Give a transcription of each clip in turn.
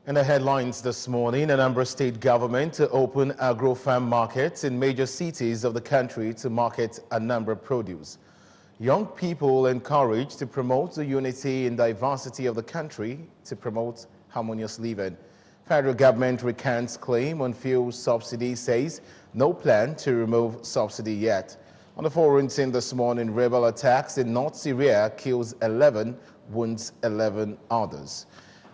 In the headlines this morning, Anambra state government to open agro-farm markets in major cities of the country to market Anambra produce. Young people encouraged to promote the unity and diversity of the country to promote harmonious living. Federal government recants claim on fuel subsidy, says no plan to remove subsidy yet. On the foreign scene this morning, rebel attacks in North Syria kills 11, wounds 11 others.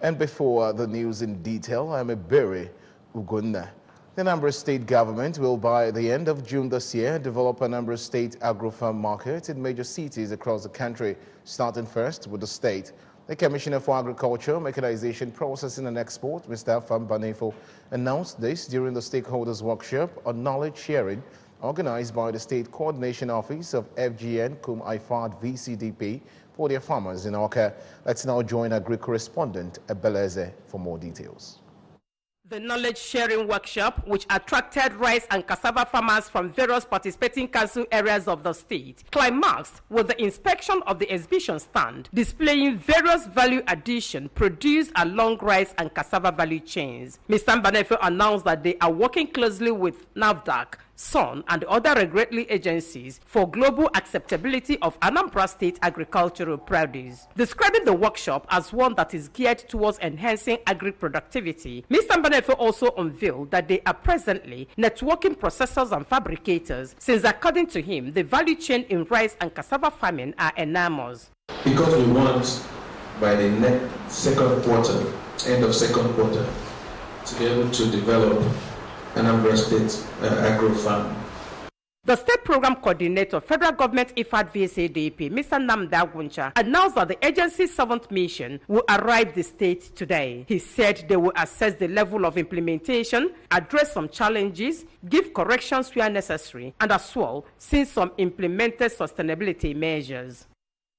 And before the news in detail, I'm Ebere Ugonna. The Anambra state government will, by the end of June this year, develop Anambra state agro-farm market in major cities across the country, starting first with the state. The Commissioner for Agriculture, Mechanization, Processing and Export, Mr. Banefo, announced this during the stakeholders workshop on knowledge sharing organized by the State Coordination Office of FGN Cum IFAD VCDP for their farmers in Oka. Let's now join our Greek correspondent, Ebeleze, for more details. The knowledge sharing workshop, which attracted rice and cassava farmers from various participating council areas of the state, climaxed with the inspection of the exhibition stand, displaying various value addition produced along rice and cassava value chains. Mr. Banefo announced that they are working closely with NAFDAC, SON, and other regulatory agencies for global acceptability of Anambra State agricultural produce. Describing the workshop as one that is geared towards enhancing agri-productivity, Mr. Banefo also unveiled that they are presently networking processors and fabricators, since according to him, the value chain in rice and cassava farming are enormous. Because we want, by the next second quarter, end of second quarter, to be able to develop Anambra State agro-farm. The State Program Coordinator, Federal Government IFAD VSADP, Mr. Namda Guncha, announced that the agency's 7th mission will arrive the state today. He said they will assess the level of implementation, address some challenges, give corrections where necessary, and as well, see some implemented sustainability measures.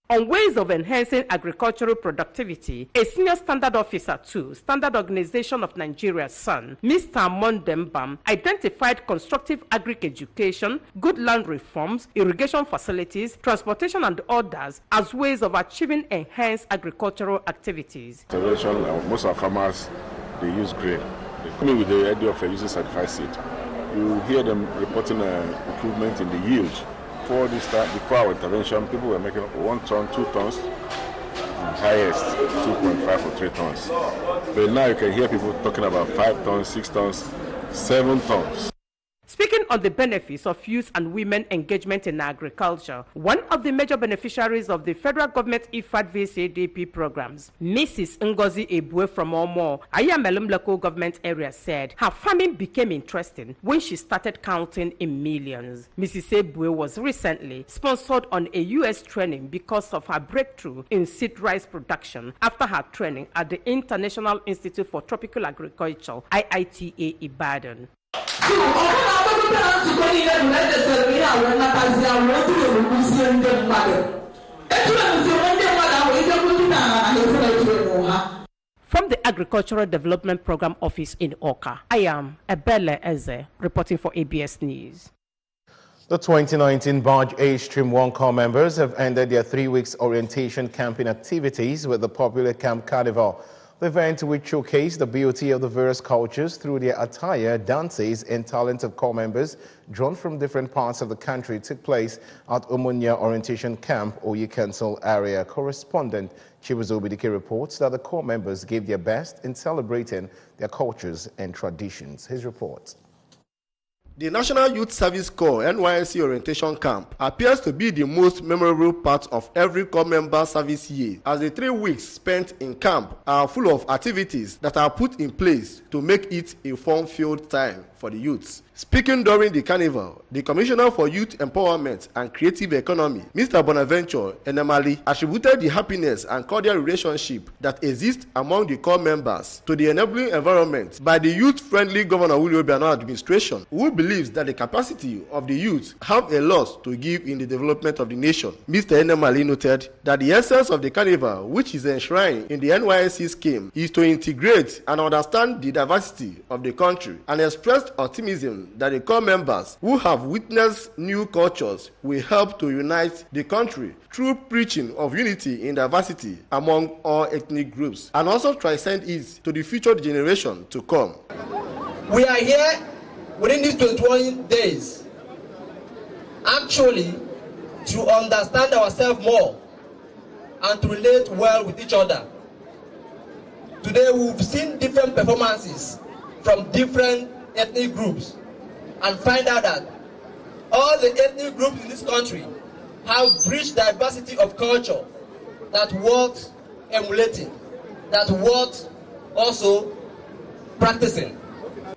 On ways of enhancing agricultural productivity, a senior standard officer to Standard Organization of Nigeria, SON, Mr. Mondembam, identified constructive agri-education, good land reforms, irrigation facilities, transportation and others as ways of achieving enhanced agricultural activities. Most of our farmers, they use grain. They come in with the idea of using certified seed. You hear them reporting improvement in the yield. Before our intervention, people were making 1 ton, 2 tons, and highest 2.5 or 3 tons. But now you can hear people talking about 5 tons, 6 tons, 7 tons. Speaking on the benefits of youth and women engagement in agriculture, one of the major beneficiaries of the federal government IFAD VSADP programs, Mrs. Ngozi Ebue from Omo, Ayamelum local government area, said her farming became interesting when she started counting in millions. Mrs. Ebue was recently sponsored on a U.S. training because of her breakthrough in seed rice production after her training at the International Institute for Tropical Agriculture, IITA Ibadan. From the Agricultural Development Program Office in Oka, I am Ebele Eze, reporting for ABS News. The 2019 Barge A Stream 1 Corps members have ended their 3 weeks orientation camping activities with the popular Camp Carnival. The event, which showcased the beauty of the various cultures through their attire, dances, and talents of corps members drawn from different parts of the country, took place at Umunya Orientation Camp, Oyi Council area. Correspondent Chibuzo Bidike reports that the corps members gave their best in celebrating their cultures and traditions. His report. The National Youth Service Corps NYSC Orientation Camp appears to be the most memorable part of every corps member service year, as the 3 weeks spent in camp are full of activities that are put in place to make it a fun-filled time for the youths. Speaking during the carnival, the Commissioner for Youth Empowerment and Creative Economy, Mr. Bonaventure Enemali, attributed the happiness and cordial relationship that exists among the corps members to the enabling environment by the youth-friendly Governor Willie Obiano administration, who believes that the capacity of the youth have a lot to give in the development of the nation. Mr. Enemali noted that the essence of the carnival, which is enshrined in the NYSC scheme, is to integrate and understand the diversity of the country, and expressed optimism hoping that the core members who have witnessed new cultures will help to unite the country through preaching of unity in diversity among all ethnic groups, and also transcend it to the future generation to come. We are here within these 21 days actually to understand ourselves more and to relate well with each other. Today we've seen different performances from different ethnic groups and find out that all the ethnic groups in this country have rich diversity of culture that worth emulating, that worth also practicing.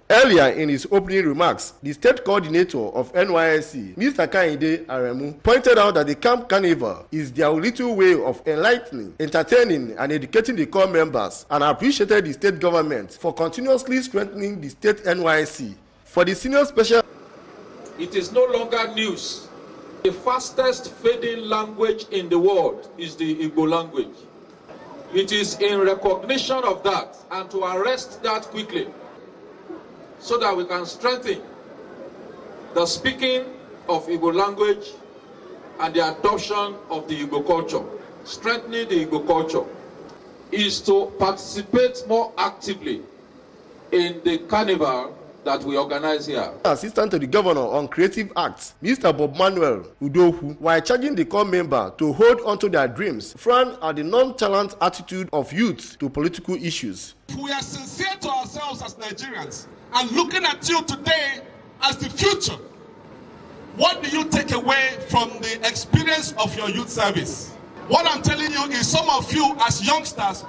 Earlier in his opening remarks, the state coordinator of NYSC, Mr. Kainde Aremu, pointed out that the Camp Carnival is their little way of enlightening, entertaining, and educating the core members, and appreciated the state government for continuously strengthening the state NYSC. For the senior special, it is no longer news. The fastest fading language in the world is the Igbo language. It is in recognition of that and to arrest that quickly, so that we can strengthen the speaking of Igbo language and the adoption of the Igbo culture. Strengthening the Igbo culture is to participate more actively in the carnival that we organize here. Assistant to the Governor on Creative Arts, Mr. Bob Manuel Udohu, while charging the core member to hold onto their dreams, frowned at the nonchalant attitude of youth to political issues. We are sincere to ourselves as Nigerians and looking at you today as the future. What do you take away from the experience of your youth service? What I'm telling you is some of you as youngsters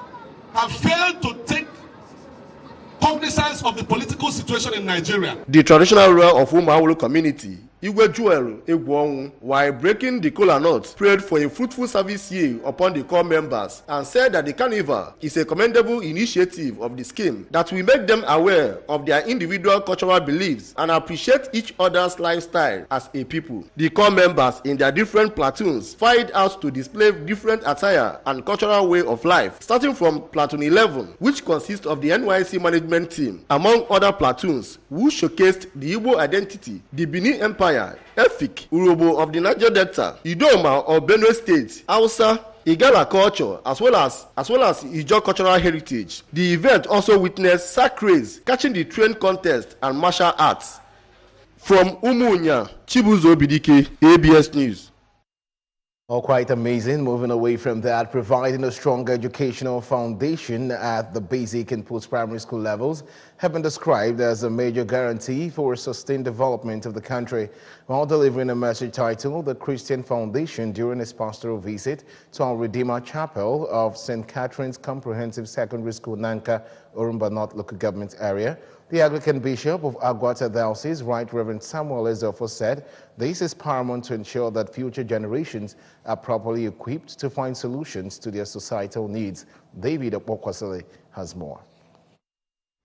have failed to take cognizance of the political situation in Nigeria. The traditional ruler of Umawulu community, Igwe Joel Egwonwu, while breaking the kola nut, prayed for a fruitful service year upon the core members and said that the carnival is a commendable initiative of the scheme that will make them aware of their individual cultural beliefs and appreciate each other's lifestyle as a people. The core members in their different platoons filed out to display different attire and cultural way of life, starting from Platoon 11, which consists of the NYSC management team, among other platoons, who showcased the Igbo identity, the Benin Empire, Efik, Urobo of the Niger Delta, Idoma of Benue State, Hausa, Igala culture, as well as Ijaw cultural heritage. The event also witnessed sack race, catching the train contest, and martial arts. From Umunya, Chibuzo Bidike, ABS News. Oh, quite amazing. Moving away from that, providing a strong educational foundation at the basic and post-primary school levels have been described as a major guarantee for sustained development of the country. While delivering a message titled The Christian Foundation during his pastoral visit to our Redeemer Chapel of St. Catherine's Comprehensive Secondary School, Nanka, Orumba North Local Government Area, the Anglican Bishop of Agwata Diocese, Right Reverend Samuel Ezofo, said this is paramount to ensure that future generations are properly equipped to find solutions to their societal needs. David Opokwasile has more.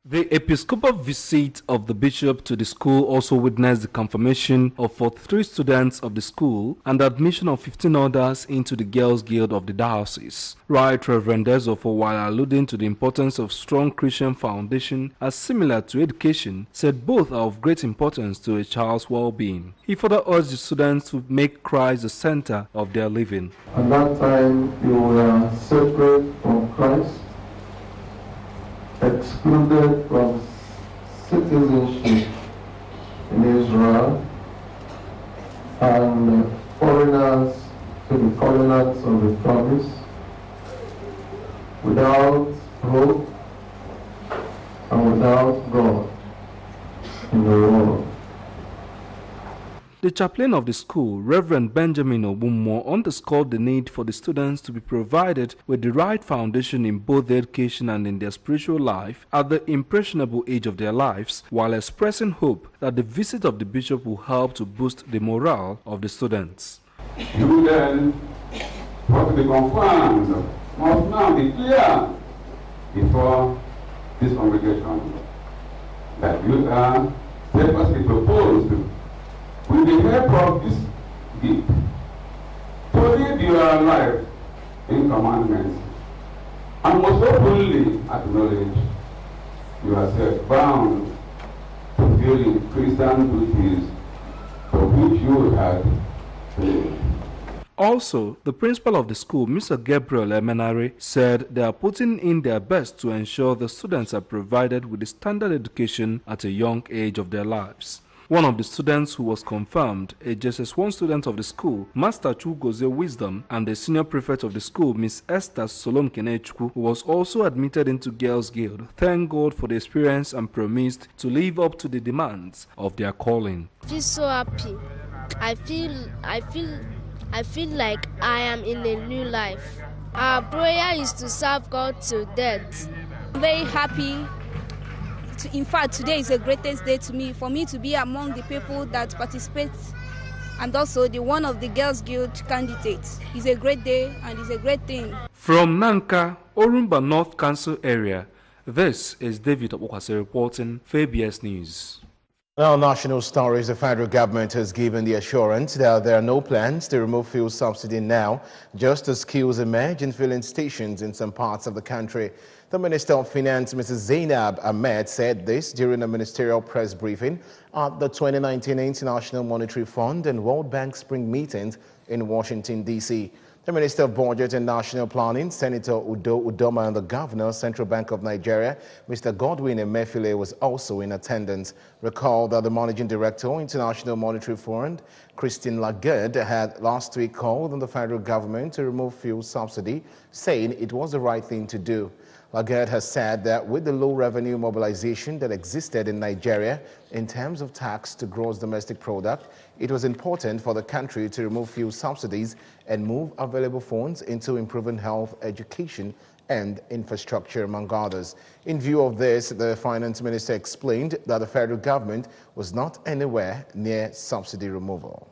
The episcopal visit of the bishop to the school also witnessed the confirmation of 43 students of the school and the admission of 15 others into the Girls' Guild of the diocese. Right Reverend Ezofo, while alluding to the importance of strong Christian foundation as similar to education, said both are of great importance to a child's well-being. He further urged the students to make Christ the center of their living. At that time, you were separate from Christ, excluded from citizenship in Israel, and foreigners to the covenants of the promise, without hope and without God in the world. The chaplain of the school, Reverend Benjamin Obumo, underscored the need for the students to be provided with the right foundation in both their education and in their spiritual life at the impressionable age of their lives, while expressing hope that the visit of the bishop will help to boost the morale of the students. You then, what be confirmed, must now be clear before this congregation that you are steadfastly proposed with the help of this gift to live your life in commandments and most openly acknowledge yourself bound to fulfilling Christian duties for which you had failed. Also, the principal of the school, Mr. Gabriel Emenare, said they are putting in their best to ensure the students are provided with a standard education at a young age of their lives. One of the students who was confirmed, a JSS1 student of the school, Master Chugoze Wisdom, and the senior prefect of the school, Miss Esther Solom Kenechukwu, who was also admitted into Girls Guild, thanked God for the experience and promised to live up to the demands of their calling. I feel so happy. I feel like I am in a new life. Our prayer is to serve God till death. I'm very happy. In fact, today is the greatest day to me, for me to be among the people that participate and also the one of the Girls Guild candidates. It's a great day and it's a great thing. From Nanka, Orumba North Council area, this is David Okwase reporting for ABS News. Now, national stories. The federal government has given the assurance that there are no plans to remove fuel subsidy now, just as queues emerge in filling stations in some parts of the country. The Minister of Finance, Mrs. Zainab Ahmed, said this during a ministerial press briefing at the 2019 International Monetary Fund and World Bank Spring meetings in Washington, D.C. The Minister of Budget and National Planning, Senator Udo Udoma, and the Governor, Central Bank of Nigeria, Mr. Godwin Emefiele, was also in attendance. Recall that the Managing Director, International Monetary Fund, Christine Lagarde, had last week called on the federal government to remove fuel subsidy, saying it was the right thing to do. Lagarde has said that with the low revenue mobilization that existed in Nigeria in terms of tax to gross domestic product, it was important for the country to remove fuel subsidies and move available funds into improving health, education, and infrastructure, among others. In view of this, the Finance Minister explained that the federal government was not anywhere near subsidy removal.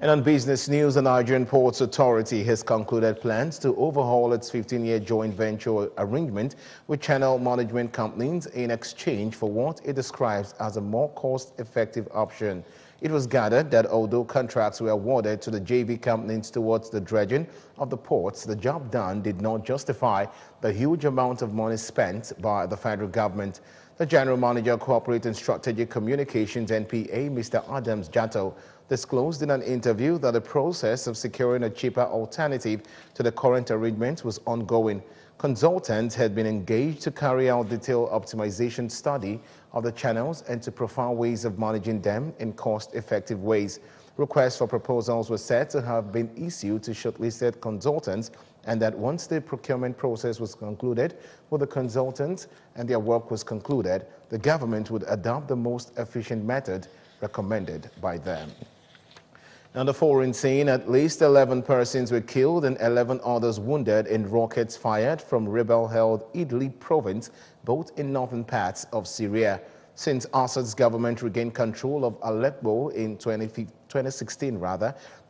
And on business news, the Nigerian Ports Authority has concluded plans to overhaul its 15-year joint venture arrangement with channel management companies in exchange for what it describes as a more cost-effective option. It was gathered that although contracts were awarded to the JV companies towards the dredging of the ports, the job done did not justify the huge amount of money spent by the federal government. The General Manager of Corporate and Strategic Communications, NPA, Mr. Adams Jatto, disclosed in an interview that the process of securing a cheaper alternative to the current arrangement was ongoing. Consultants had been engaged to carry out detailed optimization study of the channels and to profile ways of managing them in cost-effective ways. Requests for proposals were said to have been issued to shortlisted consultants, and that once the procurement process was concluded with the consultants and their work was concluded, the government would adopt the most efficient method recommended by them. On the foreign scene, at least 11 persons were killed and 11 others wounded in rockets fired from rebel-held Idlib province, both in northern parts of Syria. Since Assad's government regained control of Aleppo in 2016,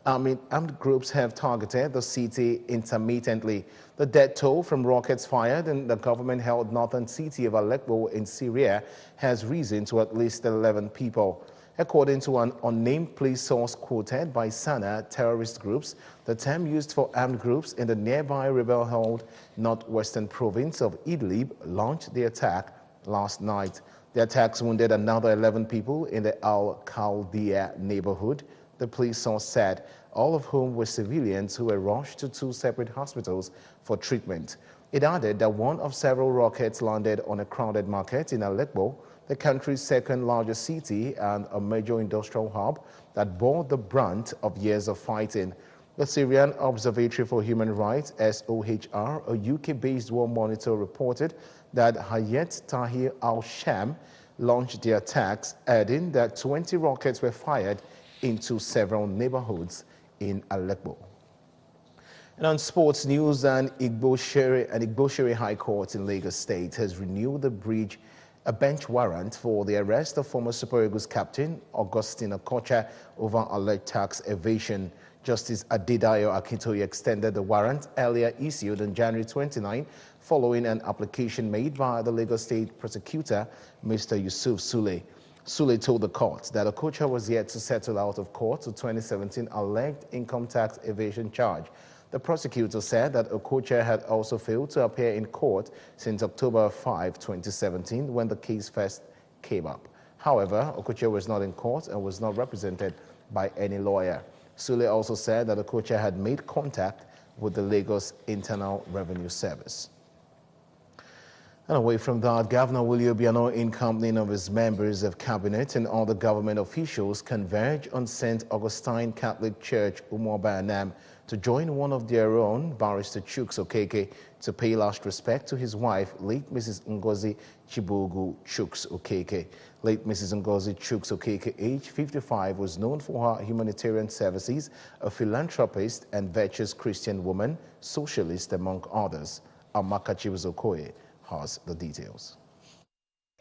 armed groups have targeted the city intermittently. The death toll from rockets fired in the government-held northern city of Aleppo in Syria has risen to at least 11 people. According to an unnamed police source quoted by Sana, terrorist groups, the term used for armed groups in the nearby rebel-held northwestern province of Idlib, launched the attack last night. The attacks wounded another 11 people in the Al-Khaldea neighborhood, the police source said, all of whom were civilians who were rushed to two separate hospitals for treatment. It added that one of several rockets landed on a crowded market in Aleppo, the country's second largest city and a major industrial hub that bore the brunt of years of fighting. The Syrian Observatory for Human Rights, SOHR, a UK-based war monitor, reported that Hayat Tahrir al-Sham launched the attacks, adding that 20 rockets were fired into several neighborhoods in Aleppo. And on sports news, an Igboshiri High Court in Lagos State has renewed a bench warrant for the arrest of former Super Eagles captain Augustine Okocha over alleged tax evasion. Justice Adedayo Akintoye extended the warrant earlier issued on January 29 following an application made by the Lagos State prosecutor, Mr. Yusuf Sule. Sule told the court that Okocha was yet to settle out of court to 2017 alleged income tax evasion charge. The prosecutor said that Okocha had also failed to appear in court since October 5, 2017, when the case first came up. However, Okocha was not in court and was not represented by any lawyer. Sule also said that Okocha had made contact with the Lagos Internal Revenue Service. And away from that, Governor Willie Obiano, in company of his members of cabinet and other government officials, converge on St. Augustine Catholic Church, Umuoba, to join one of their own, Barrister Chuks Okeke, to pay last respect to his wife, late Mrs. Ngozi Chibugu Chuks Okeke. Late Mrs. Ngozi Chuks Okeke, age 55, was known for her humanitarian services, a philanthropist and virtuous Christian woman, socialist among others. Amaka Chibuzokoye has the details.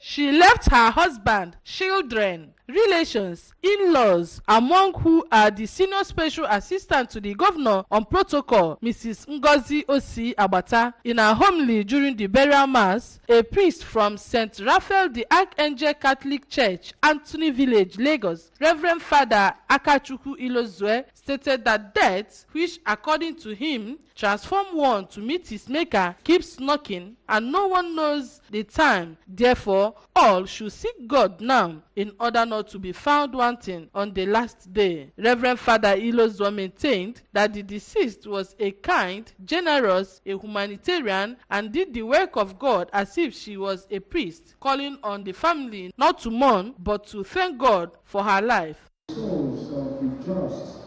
She left her husband, children, relations, in-laws, among who are the senior special assistant to the governor on protocol, Mrs. Ngozi Osi Abata. In her homily during the burial mass, a priest from St. Raphael the Archangel Catholic Church, Anthony Village, Lagos, Reverend Father Akachuku Ilozue, stated that death, which according to him transform one to meet his maker, keeps knocking and no one knows the time. Therefore, all should seek God now in order not to be found wanting on the last day. Reverend Father Ilozua maintained that the deceased was a kind, generous, a humanitarian, and did the work of God as if she was a priest, calling on the family not to mourn but to thank God for her life. The souls of the just,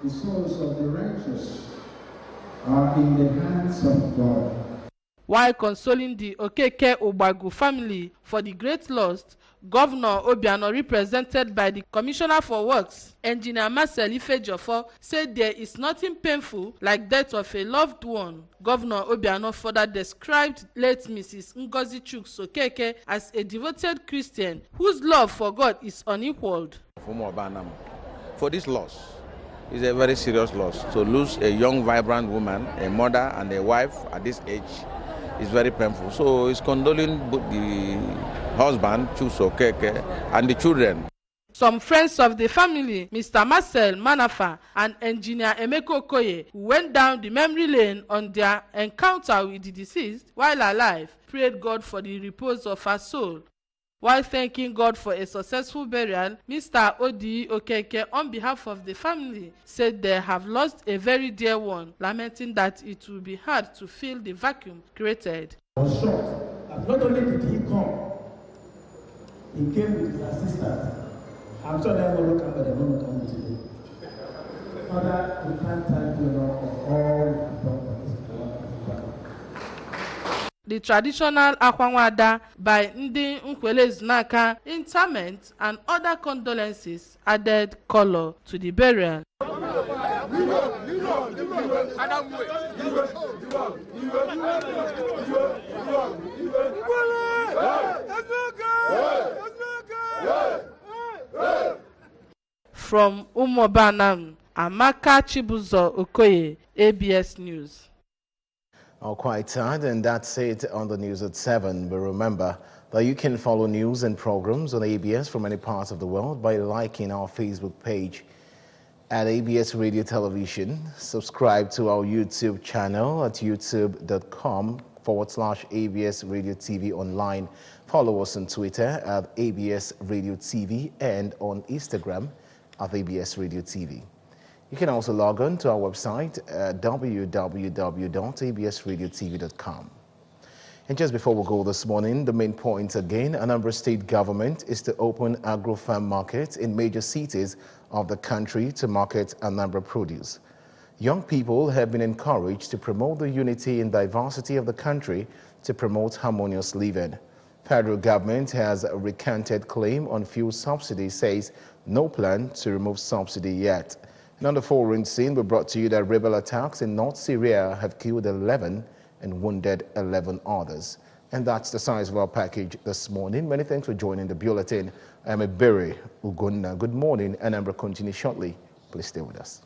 the souls of the righteous are in the hands of God. While consoling the Okeke Ogbagu family for the great loss, Governor Obiano, represented by the Commissioner for Works, Engineer Marcel Ifejofo, said there is nothing painful like death of a loved one. Governor Obiano further described late Mrs. Ngozi Chuks Okeke as a devoted Christian whose love for God is unequaled. For this loss, it's a very serious loss. To lose a young, vibrant woman, a mother and a wife at this age is very painful. So it's condoling both the husband, Chuks Okeke, and the children. Some friends of the family, Mr. Marcel Manafa and Engineer Emeko Okoye, who went down the memory lane on their encounter with the deceased while alive, prayed God for the repose of her soul. While thanking God for a successful burial, Mr. Odi Okeke, on behalf of the family, said they have lost a very dear one, lamenting that it will be hard to fill the vacuum created. I was shocked that not only did he come, he came with his assistant. I'm sure they will come, but they will not come today. Father, we can't thank you enough for all you've done for this. The traditional Akwanwada by Ndi Nkwele Zunaka, interment and other condolences added color to the burial. From Umuoba, Amaka Chibuzo Okoye, ABS News. Oh, quite sad, and that's it on the news at 7. But remember that you can follow news and programs on ABS from any part of the world by liking our Facebook page at ABS Radio Television. Subscribe to our YouTube channel at youtube.com/ABS Radio TV online. Follow us on Twitter at ABS Radio TV and on Instagram at ABS Radio TV. You can also log on to our website at www.absradiotv.com. And just before we go this morning, the main point again, Anambra State government is to open agro-farm markets in major cities of the country to market Anambra produce. Young people have been encouraged to promote the unity and diversity of the country to promote harmonious living. Federal government has a recanted claim on fuel subsidy, says no plan to remove subsidy yet. And on the foreign scene, we brought to you that rebel attacks in North Syria have killed 11 and wounded 11 others. And that's the size of our package this morning. Many thanks for joining the bulletin. I'm Ebere Ugunna. Good morning, and Anambra continues shortly. Please stay with us.